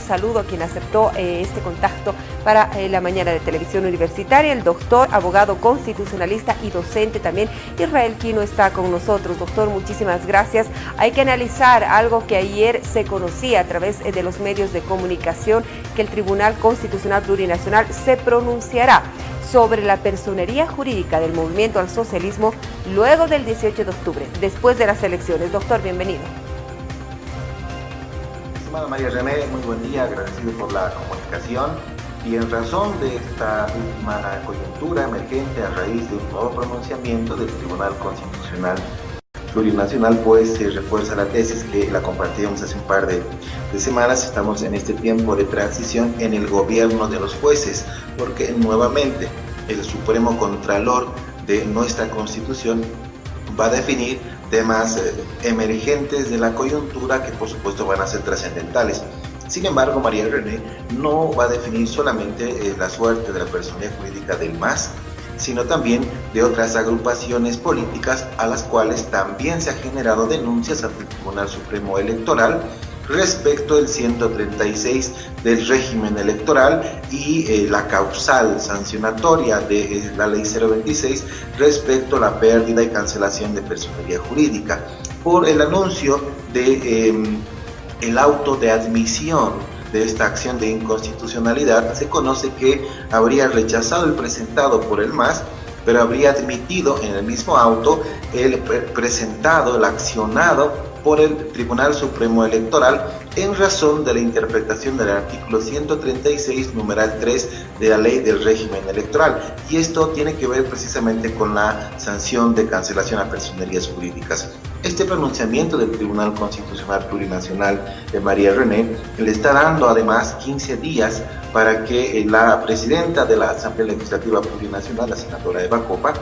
saludo a quien aceptó este contacto para la mañana de Televisión Universitaria, el doctor, abogado constitucionalista y docente también, Israel Quino, está con nosotros. Doctor, muchísimas gracias. Hay que analizar algo que ayer se conocía a través de los medios de comunicación, que el Tribunal Constitucional Plurinacional se pronunciará sobre la personería jurídica del movimiento al socialismo luego del 18 de octubre, después de las elecciones. Doctor, bienvenido. Estimada María René, muy buen día, agradecido por la comunicación. Y en razón de esta última coyuntura emergente a raíz de un nuevo pronunciamiento del Tribunal Constitucional Plurinacional, pues se refuerza la tesis que la compartíamos hace un par de semanas. Estamos en este tiempo de transición en el gobierno de los jueces, porque nuevamente el Supremo Contralor de nuestra Constitución va a definir temas emergentes de la coyuntura que por supuesto van a ser trascendentales. Sin embargo, María René no va a definir solamente la suerte de la personería jurídica del MAS, sino también de otras agrupaciones políticas a las cuales también se ha generado denuncias ante el Tribunal Supremo Electoral respecto del 136 del régimen electoral y la causal sancionatoria de la ley 026 respecto a la pérdida y cancelación de personería jurídica por el anuncio de el auto de admisión de esta acción de inconstitucionalidad. Se conoce que habría rechazado el presentado por el MAS, pero habría admitido en el mismo auto el presentado, el accionado por el Tribunal Supremo Electoral en razón de la interpretación del artículo 136, numeral 3 de la ley del régimen electoral. Y esto tiene que ver precisamente con la sanción de cancelación a personerías jurídicas. Este pronunciamiento del Tribunal Constitucional Plurinacional de María René le está dando además 15 días para que la presidenta de la Asamblea Legislativa Plurinacional, la senadora Eva Copa,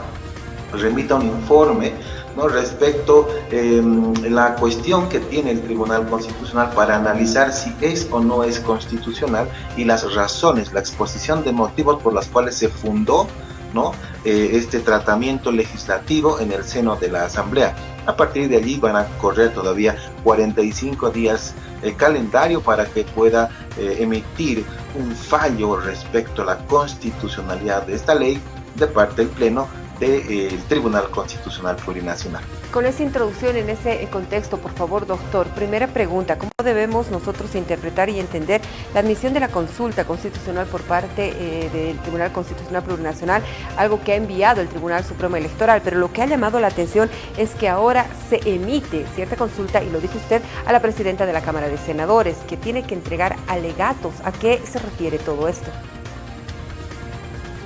remita un informe, ¿no?, respecto a la cuestión que tiene el Tribunal Constitucional para analizar si es o no es constitucional y las razones, la exposición de motivos por las cuales se fundó, ¿no?, este tratamiento legislativo en el seno de la Asamblea. A partir de allí van a correr todavía 45 días el calendario para que pueda emitir un fallo respecto a la constitucionalidad de esta ley de parte del Pleno del Tribunal Constitucional Plurinacional. Con esa introducción en ese contexto, por favor, doctor, primera pregunta: ¿cómo debemos nosotros interpretar y entender la admisión de la consulta constitucional por parte del Tribunal Constitucional Plurinacional, algo que ha enviado el Tribunal Supremo Electoral? Pero lo que ha llamado la atención es que ahora se emite cierta consulta, y lo dijo usted, a la presidenta de la Cámara de Senadores, que tiene que entregar alegatos. ¿A qué se refiere todo esto?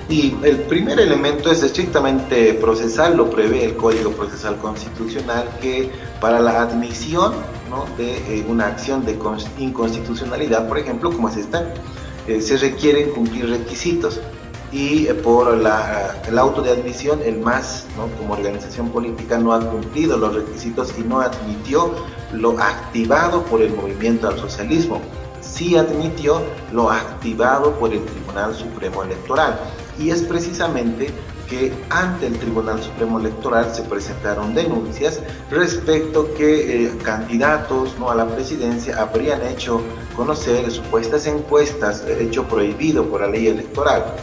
Y el primer elemento es estrictamente procesal, lo prevé el Código Procesal Constitucional, que para la admisión, ¿no?, de una acción de inconstitucionalidad, por ejemplo, como es esta, se requieren cumplir requisitos. Y por el auto de admisión, el MAS, ¿no?, como organización política, no ha cumplido los requisitos y no admitió lo activado por el movimiento al socialismo. Sí admitió lo activado por el Tribunal Supremo Electoral. Y es precisamente que ante el Tribunal Supremo Electoral se presentaron denuncias respecto que candidatos, ¿no?, a la presidencia habrían hecho conocer supuestas encuestas, hecho prohibido por la ley electoral.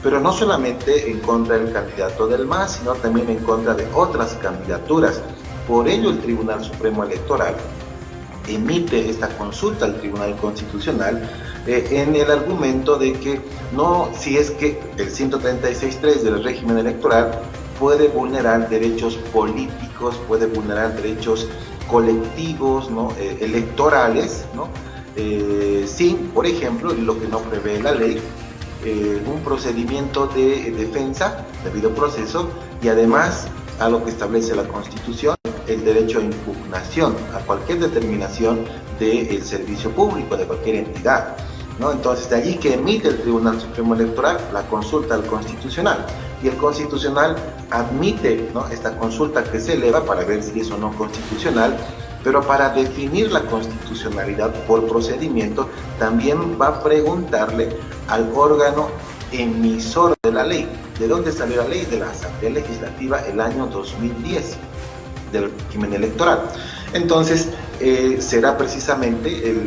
Pero no solamente en contra del candidato del MAS, sino también en contra de otras candidaturas. Por ello el Tribunal Supremo Electoral emite esta consulta al Tribunal Constitucional en el argumento de que no, si es que el 136.3 del régimen electoral puede vulnerar derechos políticos, puede vulnerar derechos colectivos, ¿no?, electorales, ¿no?, sin, por ejemplo, lo que no prevé la ley, un procedimiento de defensa, debido proceso, y además a lo que establece la Constitución, el derecho a impugnación a cualquier determinación del servicio público de cualquier entidad, ¿no? Entonces, de allí que emite el Tribunal Supremo Electoral la consulta al Constitucional, y el Constitucional admite, ¿no?, esta consulta que se eleva para ver si es o no constitucional, pero para definir la constitucionalidad por procedimiento también va a preguntarle al órgano emisor de la ley. ¿De dónde salió la ley? De la Asamblea Legislativa el año 2010, del régimen electoral. Entonces, será precisamente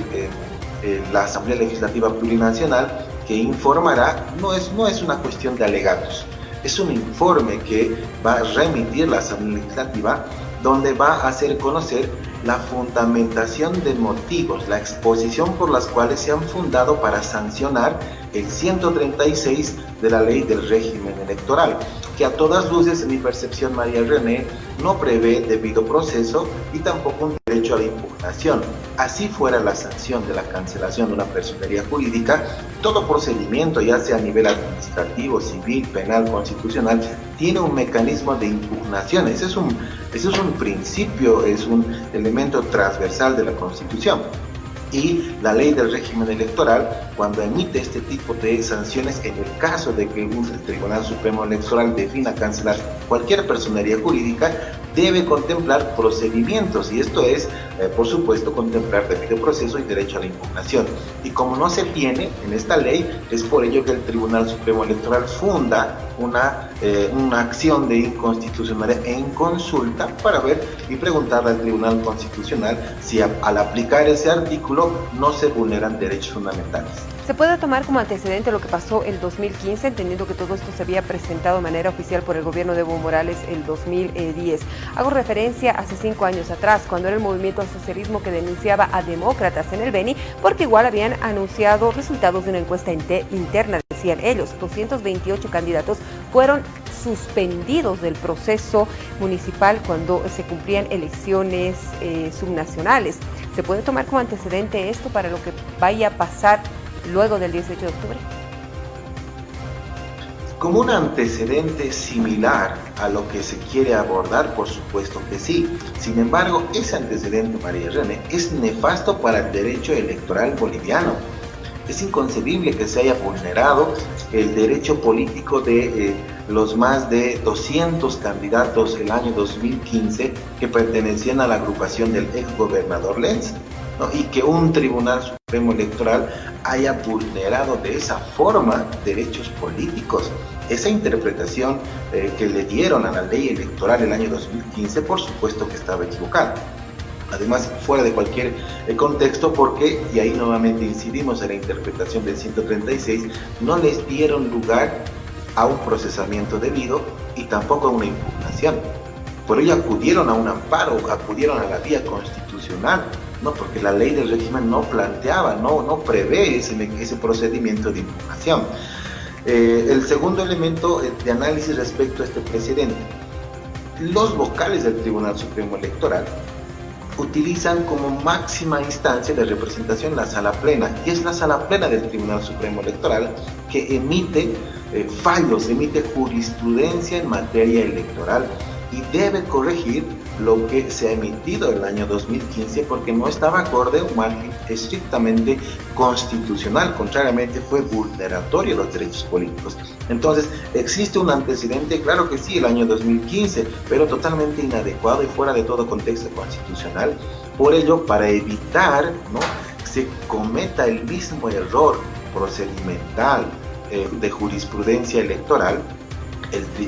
la Asamblea Legislativa Plurinacional, que informará, no es una cuestión de alegatos, es un informe que va a remitir la Asamblea Legislativa, donde va a hacer conocer la fundamentación de motivos, la exposición por las cuales se han fundado para sancionar el 136 de la Ley del Régimen Electoral, que a todas luces, en mi percepción, María René, no prevé debido proceso y tampoco un derecho a la impugnación. Así fuera la sanción de la cancelación de una personería jurídica, todo procedimiento, ya sea a nivel administrativo, civil, penal, constitucional, tiene un mecanismo de impugnación. Ese es un principio, es un elemento transversal de la Constitución. Y la Ley del Régimen Electoral, cuando emite este tipo de sanciones, en el caso de que el Tribunal Supremo Electoral defina cancelar cualquier personería jurídica, debe contemplar procedimientos, y esto es, por supuesto, contemplar debido proceso y derecho a la impugnación. Y como no se tiene en esta ley, es por ello que el Tribunal Supremo Electoral funda una acción de inconstitucionalidad en consulta para ver y preguntarle al Tribunal Constitucional si al aplicar ese artículo no se vulneran derechos fundamentales. ¿Se puede tomar como antecedente lo que pasó el 2015, entendiendo que todo esto se había presentado de manera oficial por el gobierno de Evo Morales el 2010? Hago referencia hace 5 años atrás, cuando era el movimiento al socialismo que denunciaba a demócratas en el Beni, porque igual habían anunciado resultados de una encuesta interna, decían ellos. 228 candidatos fueron suspendidos del proceso municipal cuando se cumplían elecciones subnacionales. ¿Se puede tomar como antecedente esto para lo que vaya a pasar luego del 18 de octubre? Como un antecedente similar a lo que se quiere abordar, por supuesto que sí. Sin embargo, ese antecedente, María René, es nefasto para el derecho electoral boliviano. Es inconcebible que se haya vulnerado el derecho político de los más de 200 candidatos el año 2015 que pertenecían a la agrupación del exgobernador Lenz, ¿no? Y que un Tribunal Supremo Electoral haya vulnerado de esa forma derechos políticos. Esa interpretación que le dieron a la ley electoral el año 2015, por supuesto que estaba equivocada. Además, fuera de cualquier contexto, porque, y ahí nuevamente incidimos en la interpretación del 136, no les dieron lugar a un procesamiento debido y tampoco a una impugnación. Por ello acudieron a un amparo, acudieron a la vía constitucional, ¿no? Porque la ley del régimen no planteaba, no prevé ese procedimiento de impugnación. El segundo elemento de análisis respecto a este precedente: los vocales del Tribunal Supremo Electoral utilizan como máxima instancia de representación la sala plena, y es la sala plena del Tribunal Supremo Electoral que emite fallos, emite jurisprudencia en materia electoral y debe corregir lo que se ha emitido en el año 2015 porque no estaba acorde a un margen estrictamente constitucional, contrariamente fue vulneratorio de los derechos políticos. Entonces, ¿existe un antecedente? Claro que sí, el año 2015, pero totalmente inadecuado y fuera de todo contexto constitucional. Por ello, para evitar, ¿no?, se cometa el mismo error procedimental de jurisprudencia electoral,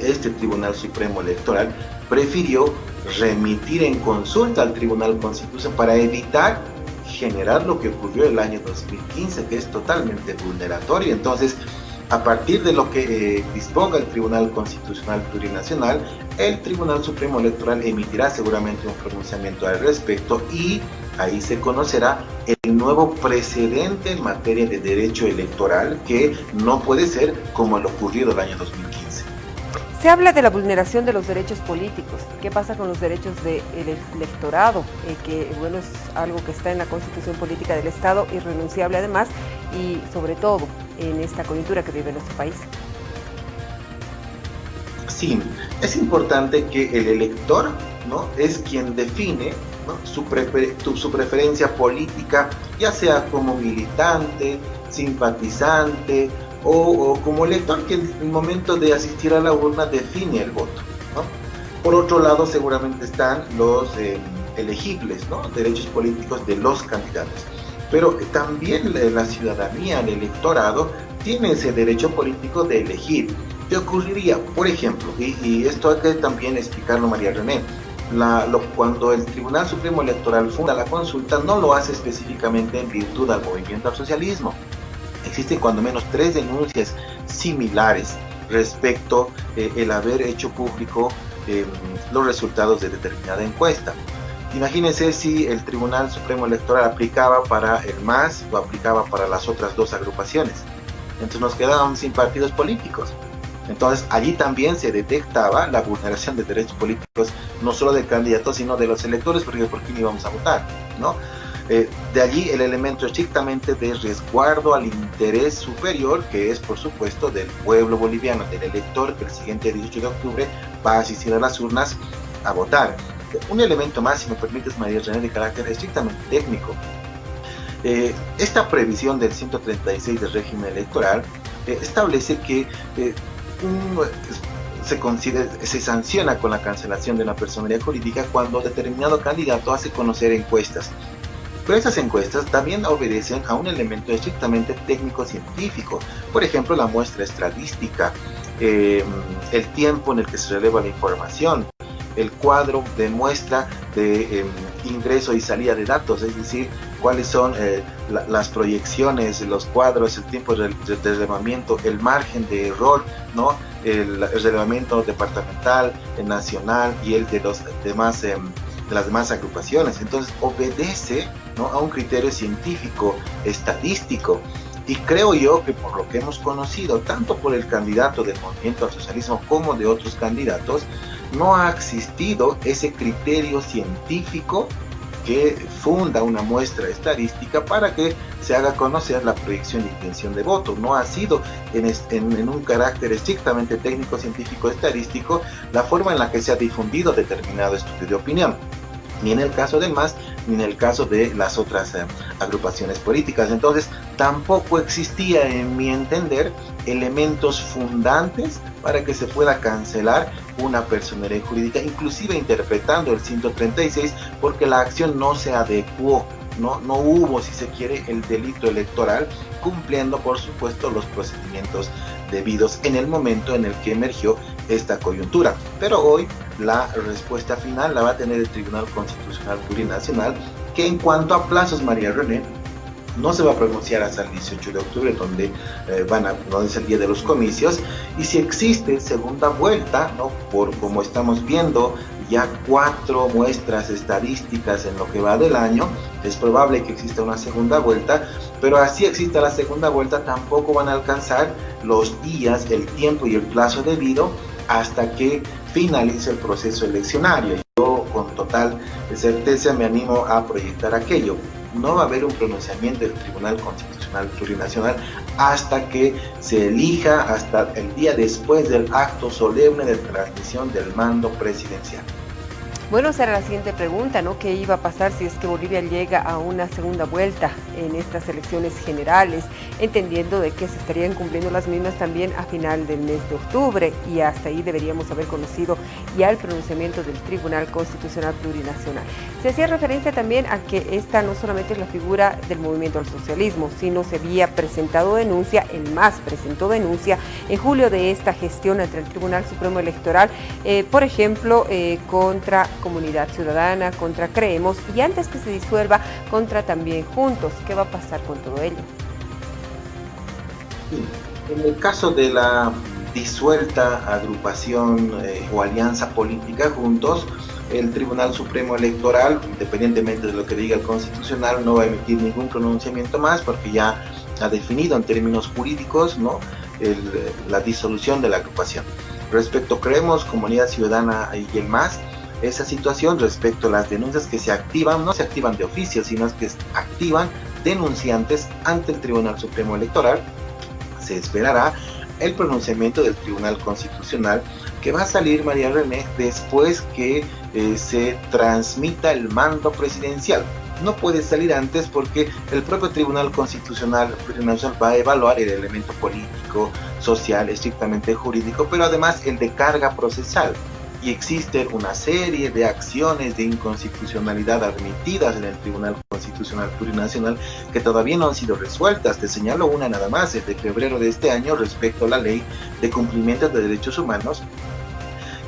este Tribunal Supremo Electoral prefirió remitir en consulta al Tribunal Constitucional para evitar generar lo que ocurrió el año 2015, que es totalmente vulneratorio. Entonces, a partir de lo que disponga el Tribunal Constitucional Plurinacional, el Tribunal Supremo Electoral emitirá seguramente un pronunciamiento al respecto y ahí se conocerá el nuevo precedente en materia de derecho electoral, que no puede ser como lo ocurrido el año 2015. Se habla de la vulneración de los derechos políticos. ¿Qué pasa con los derechos del electorado? Que bueno, es algo que está en la Constitución Política del Estado, irrenunciable además, y sobre todo en esta coyuntura que vive nuestro país. Sí, es importante que el elector, ¿no?, es quien define, ¿no?, su preferencia política, ya sea como militante, simpatizante o como elector que en el momento de asistir a la urna define el voto, ¿no? Por otro lado, seguramente están los elegibles, ¿no?, derechos políticos de los candidatos. Pero también la ciudadanía, el electorado, tiene ese derecho político de elegir. ¿Qué ocurriría? Por ejemplo, y esto hay que también explicarlo, María René, cuando el Tribunal Supremo Electoral funda la consulta, no lo hace específicamente en virtud al movimiento al socialismo. Existen cuando menos 3 denuncias similares respecto el haber hecho público los resultados de determinada encuesta. Imagínense si el Tribunal Supremo Electoral aplicaba para el MAS o aplicaba para las otras 2 agrupaciones. Entonces nos quedábamos sin partidos políticos. Entonces allí también se detectaba la vulneración de derechos políticos, no solo del candidato, sino de los electores, porque ¿por quién íbamos a votar?, ¿no? De allí el elemento estrictamente de resguardo al interés superior, que es por supuesto del pueblo boliviano, del elector que el siguiente 18 de octubre va a asistir a las urnas a votar. Un elemento más, si me permites, María René, de carácter estrictamente técnico. Esta previsión del 136 del régimen electoral establece que se sanciona con la cancelación de una personería jurídica cuando determinado candidato hace conocer encuestas. Pero esas encuestas también obedecen a un elemento estrictamente técnico-científico. Por ejemplo, la muestra estadística, el tiempo en el que se releva la información, el cuadro de muestra de ingreso y salida de datos, es decir, cuáles son las proyecciones, los cuadros, el tiempo de relevamiento, el margen de error, ¿no? El relevamiento departamental, el nacional y el de los demás, de las demás agrupaciones. Entonces obedece, ¿no?, a un criterio científico, estadístico. Y creo yo que por lo que hemos conocido, tanto por el candidato del movimiento al socialismo como de otros candidatos, no ha existido ese criterio científico que funda una muestra estadística para que se haga conocer la proyección de intención de voto. No ha sido en un carácter estrictamente técnico, científico, estadístico la forma en la que se ha difundido determinado estudio de opinión, ni en el caso del MAS, ni en el caso de las otras agrupaciones políticas. Entonces, tampoco existía, en mi entender, elementos fundantes para que se pueda cancelar una personería jurídica, inclusive interpretando el 136, porque la acción no se adecuó, no hubo, si se quiere, el delito electoral, cumpliendo, por supuesto, los procedimientos debidos en el momento en el que emergió esta coyuntura. Pero hoy la respuesta final la va a tener el Tribunal Constitucional Plurinacional, que en cuanto a plazos, María René, no se va a pronunciar hasta el 18 de octubre, donde no es el día de los comicios, y si existe segunda vuelta, ¿no?, por como estamos viendo ya 4 muestras estadísticas en lo que va del año, es probable que exista una segunda vuelta, pero así exista la segunda vuelta, tampoco van a alcanzar los días, el tiempo y el plazo debido hasta que finalice el proceso eleccionario. Yo con total certeza me animo a proyectar aquello. No va a haber un pronunciamiento del Tribunal Constitucional Plurinacional hasta que se elija, hasta el día después del acto solemne de transmisión del mando presidencial. Bueno, será la siguiente pregunta, ¿no? ¿Qué iba a pasar si es que Bolivia llega a una segunda vuelta en estas elecciones generales? Entendiendo de que se estarían cumpliendo las mismas también a final del mes de octubre, y hasta ahí deberíamos haber conocido ya el pronunciamiento del Tribunal Constitucional Plurinacional. Se hacía referencia también a que esta no solamente es la figura del movimiento al socialismo, sino se había presentado denuncia, el MAS presentó denuncia en julio de esta gestión ante el Tribunal Supremo Electoral, por ejemplo, contra Comunidad Ciudadana, contra Creemos, y antes que se disuelva, contra también Juntos. ¿Qué va a pasar con todo ello? En el caso de la disuelta agrupación o alianza política Juntos, el Tribunal Supremo Electoral, independientemente de lo que diga el Constitucional, no va a emitir ningún pronunciamiento más, porque ya ha definido en términos jurídicos, ¿no?, la disolución de la agrupación. Respecto a Creemos, Comunidad Ciudadana y el MAS, esa situación respecto a las denuncias que se activan, no se activan de oficio, sino que activan denunciantes ante el Tribunal Supremo Electoral. Se esperará el pronunciamiento del Tribunal Constitucional, que va a salir, María René, después que se transmita el mando presidencial. No puede salir antes porque el propio Tribunal Constitucional va a evaluar el elemento político, social, estrictamente jurídico, pero además el de carga procesal. Y existen una serie de acciones de inconstitucionalidad admitidas en el Tribunal Constitucional Plurinacional que todavía no han sido resueltas. Te señalo una nada más, es de febrero de este año, respecto a la Ley de Cumplimiento de Derechos Humanos,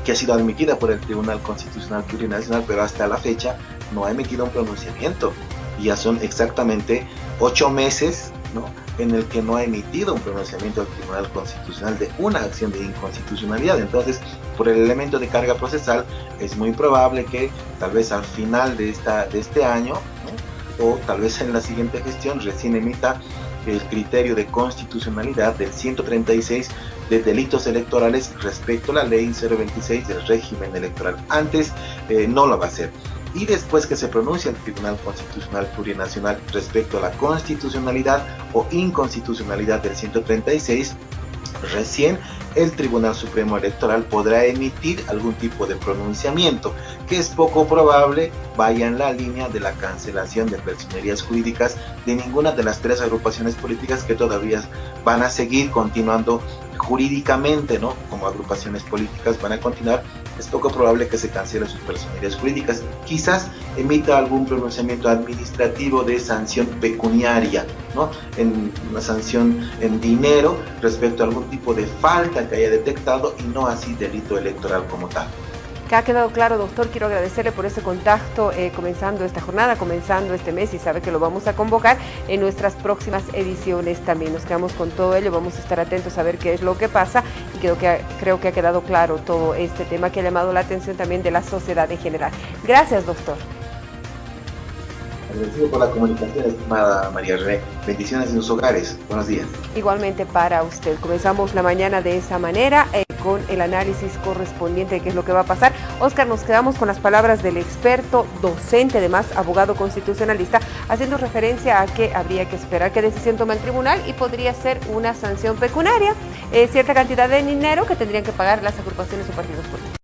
que ha sido admitida por el Tribunal Constitucional Plurinacional, pero hasta la fecha no ha emitido un pronunciamiento. Y ya son exactamente 8 meses, ¿no?, en el que no ha emitido un pronunciamiento al Tribunal Constitucional de una acción de inconstitucionalidad. Entonces, por el elemento de carga procesal, es muy probable que tal vez al final de este año, ¿no?, o tal vez en la siguiente gestión, recién emita el criterio de constitucionalidad del 136 de delitos electorales respecto a la ley 026 del régimen electoral. Antes no lo va a hacer. Y después que se pronuncie el Tribunal Constitucional Plurinacional respecto a la constitucionalidad o inconstitucionalidad del 136, recién el Tribunal Supremo Electoral podrá emitir algún tipo de pronunciamiento, que es poco probable vaya en la línea de la cancelación de personerías jurídicas de ninguna de las 3 agrupaciones políticas que todavía van a seguir continuando jurídicamente, ¿no?, como agrupaciones políticas van a continuar. Es poco probable que se cancelen sus personerías jurídicas. Quizás emita algún pronunciamiento administrativo de sanción pecuniaria, ¿no?, en una sanción en dinero respecto a algún tipo de falta que haya detectado, y no así delito electoral como tal. Que ha quedado claro, doctor. Quiero agradecerle por ese contacto comenzando esta jornada, comenzando este mes, y sabe que lo vamos a convocar en nuestras próximas ediciones también. Nos quedamos con todo ello, vamos a estar atentos a ver qué es lo que pasa, y creo que ha quedado claro todo este tema que ha llamado la atención también de la sociedad en general. Gracias, doctor. Agradecido por la comunicación, estimada María René. Bendiciones en sus hogares. Buenos días. Igualmente para usted. Comenzamos la mañana de esa manera, con el análisis correspondiente de qué es lo que va a pasar. Oscar, nos quedamos con las palabras del experto, docente, además abogado constitucionalista, haciendo referencia a que habría que esperar qué decisión toma el tribunal, y podría ser una sanción pecuniaria, cierta cantidad de dinero que tendrían que pagar las agrupaciones o partidos políticos.